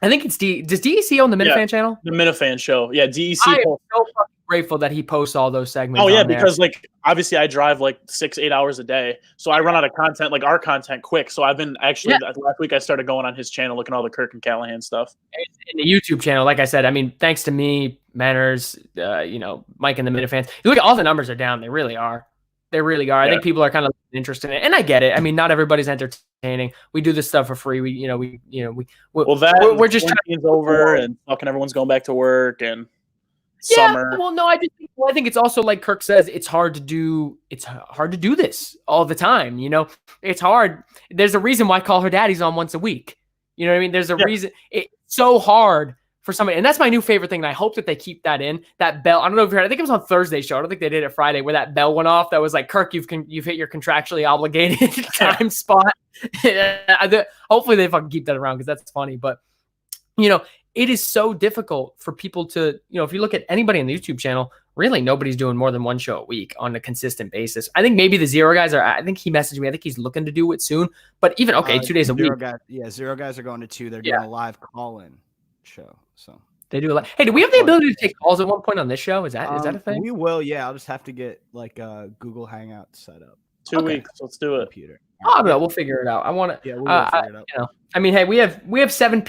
I think it's does DEC own the Minifan channel? The Minifan show. Yeah, DEC. I am so fucking grateful that he posts all those segments. Oh yeah, because like obviously I drive like 6-8 hours a day. So I run out of content, like our content quick. So I've been actually last week I started going on his channel looking at all the Kirk and Callahan stuff. In the YouTube channel, like I said, I mean, thanks to me, Manners, Mike and the Minifans. You look at all the numbers are down. They really are. They really are. I think people are kind of interested in it, and I get it. I mean, not everybody's entertaining. We do this stuff for free. We're just trying to over and fucking everyone's going back to work and summer. Well, no, I think it's also like Kirk says, it's hard to do. It's hard to do this all the time. It's hard. There's a reason why Call Her Daddy's on once a week. You know what I mean? There's a reason. It's so hard for somebody, and that's my new favorite thing. And I hope that they keep that in. That bell. I don't know if you heard. I think it was on Thursday's show. I don't think they did it Friday, where that bell went off. That was like, Kirk, you've hit your contractually obligated time spot. Hopefully they fucking keep that around because that's funny. But it is so difficult for people to, if you look at anybody on the YouTube channel, really nobody's doing more than one show a week on a consistent basis. I think maybe the Zero guys I think he messaged me. I think he's looking to do it soon. But even 2 days a week. Zero guys are going to 2. They're doing a live call-in show. So they do a lot. Hey, do we have the ability to take calls at one point on this show? Is that a thing? We will. Yeah, I'll just have to get like Google Hangout set up. 2 weeks. Let's do it. Computer. Oh no, we'll figure it out. I want to. Yeah, we'll figure it out. I mean, hey, we have 17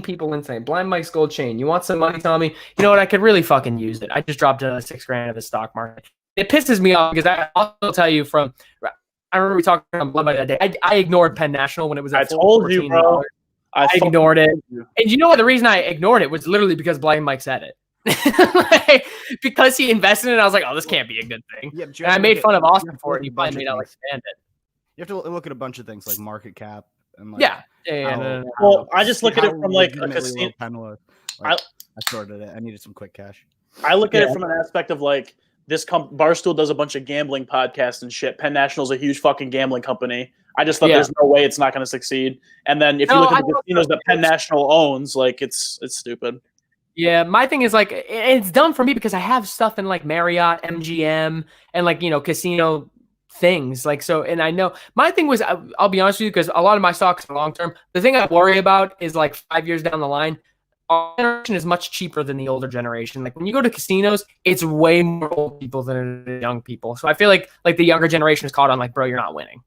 people insane. Blind Mike's gold chain. You want some money, Tommy? You know what? I could really fucking use it. I just dropped another $6,000 of the stock market. It pisses me off because I'll tell you I remember we talked on Blood Money that day. I ignored Penn National when it was at I told you, bro. I ignored it. And you know what? The reason I ignored it was literally because Blind Mike said it. Because he invested in it, I was like, oh, this can't be a good thing. Yeah, and I made fun of Austin for it, and he probably made out like stand it. You have to look at a bunch of things like market cap and like no. Well, I just look at it from like a casino. I sorted it. I needed some quick cash. I look at it from an aspect of like this Barstool does a bunch of gambling podcasts and shit. Penn National's a huge fucking gambling company. I just thought there's no way it's not going to succeed. And then if you look at the casinos that Penn National owns, like it's stupid. Yeah, my thing is like it's done for me because I have stuff in like Marriott, MGM, and like casino things. Like so, and I know my thing was I'll be honest with you because a lot of my stocks are long term. The thing I worry about is like 5 years down the line, our generation is much cheaper than the older generation. Like when you go to casinos, it's way more old people than young people. So I feel like the younger generation is caught on like, bro, you're not winning.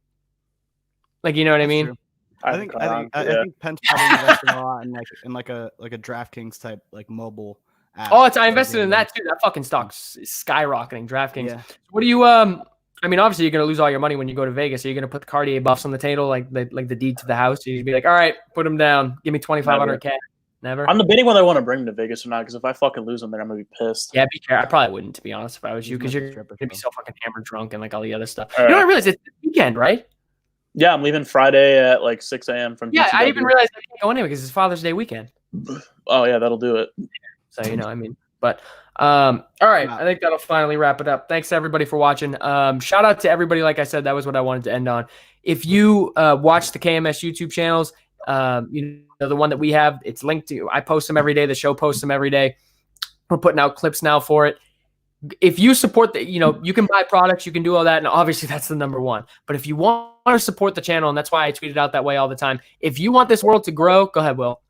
Like you know what I mean? True. I think Penn's probably investing a lot in like a DraftKings type like mobile app. Oh, I invested in that too. That fucking stock's skyrocketing. DraftKings. Yeah. What do you I mean, obviously you're gonna lose all your money when you go to Vegas. Are you gonna put the Cartier buffs on the table like the deed to the house? You'd be like, all right, put them down. Give me $2,500 cash. Never. I'm debating whether I want to bring him to Vegas or not. Because if I fucking lose him there, I'm gonna be pissed. Yeah, be careful. I probably wouldn't, to be honest, if I was you, He's because like a you're stripper gonna be show. so fucking hammered drunk and like all the other stuff. All You know what right. I realized? It's this weekend, right? Yeah, I'm leaving Friday at like 6 a.m. from. Yeah, I DTW. even realized I can't go anyway because it's Father's Day weekend. Oh yeah, that'll do it. So but all right, Wow. I think that'll finally wrap it up. Thanks everybody for watching. Shout out to everybody. Like I said, that was what I wanted to end on. If you watch the KMS YouTube channels, you know the one that we have, it's linked to. I post them every day. The show posts them every day. We're putting out clips now for it. If you support the, you can buy products, you can do all that, and obviously that's the number one. But if you want to support the channel, and that's why I tweet it out that way all the time. If you want this world to grow, go ahead, Will.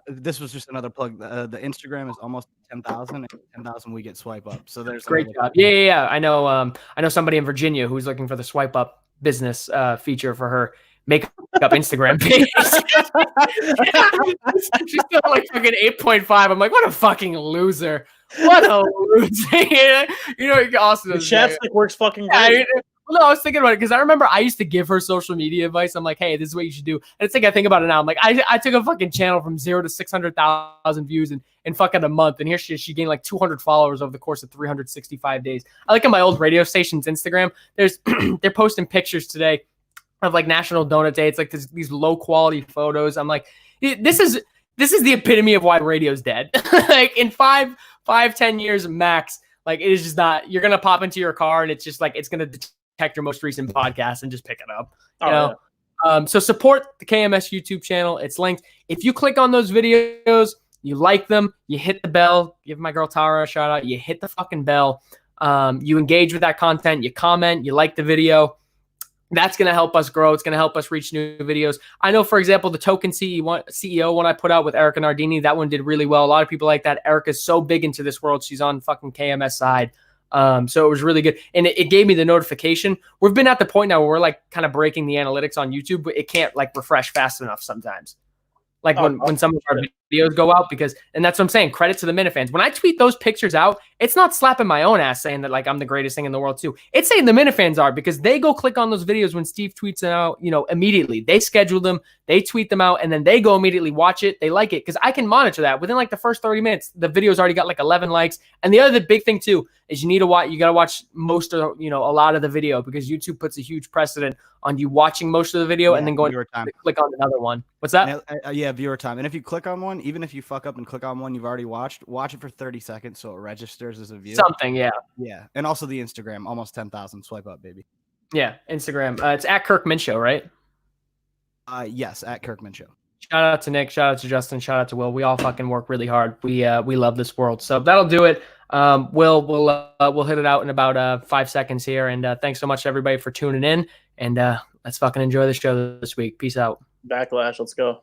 This was just another plug. The Instagram is almost 10,000. 10,000 we get swipe up. So there's Great another- job. Yeah. I know somebody in Virginia who's looking for the swipe up business feature for her makeup Instagram page. She's still like fucking 8.5. I'm like, what a fucking loser. What a loser. Austin. The is chat like- stick works fucking Yeah, great. well, no, I was thinking about it because I remember I used to give her social media advice. I'm like, hey, this is what you should do. And it's like I think about it now. I'm like, I took a fucking channel from 0 to 600,000 views in fucking a month, and here she gained like 200 followers over the course of 365 days. I like on my old radio station's Instagram. They're posting pictures today of like National Donut Day. It's like these low quality photos. I'm like, this is the epitome of why radio's dead. Like in 5-10 years max. Like it is just not. You're gonna pop into your car and it's just like it's gonna detect your most recent podcast and just pick it up. You know? So support the KMS YouTube channel. It's linked. If you click on those videos, you like them, you hit the bell. Give my girl Tara a shout out. You hit the fucking bell. You engage with that content. You comment. You like the video. That's going to help us grow. It's going to help us reach new videos. I know, for example, the Token CEO one I put out with Erica Nardini, that one did really well. A lot of people like that. Erica's so big into this world. She's on fucking KMS side. So it was really good. And it gave me the notification. We've been at the point now where we're like kind of breaking the analytics on YouTube, but it can't like refresh fast enough sometimes. Like when some of our videos go out and that's what I'm saying. Credit to the Minifans. When I tweet those pictures out, it's not slapping my own ass saying that like I'm the greatest thing in the world too. It's saying the Minifans are because they go click on those videos when Steve tweets them out, immediately. They schedule them, they tweet them out, and then they go immediately watch it. They like it because I can monitor that. Within like the first 30 minutes, the video's already got like 11 likes. And the other big thing too is you got to watch most of, a lot of the video because YouTube puts a huge precedent on you watching most of the video and then going viewer time. to click on another one. What's that? Yeah, viewer time. And if you click on one, even if you fuck up and click on one you've already watched, watch it for 30 seconds so it registers as a view. Something, yeah. Yeah. And also the Instagram, almost 10,000. Swipe up, baby. Yeah, Instagram. It's at Kirkman Show, right? Yes, at Kirkman Show. Shout out to Nick. Shout out to Justin. Shout out to Will. We all fucking work really hard. We love this world. So that'll do it. We'll hit it out in about 5 seconds here. And thanks so much to everybody for tuning in. And let's fucking enjoy the show this week. Peace out. Backlash. Let's go.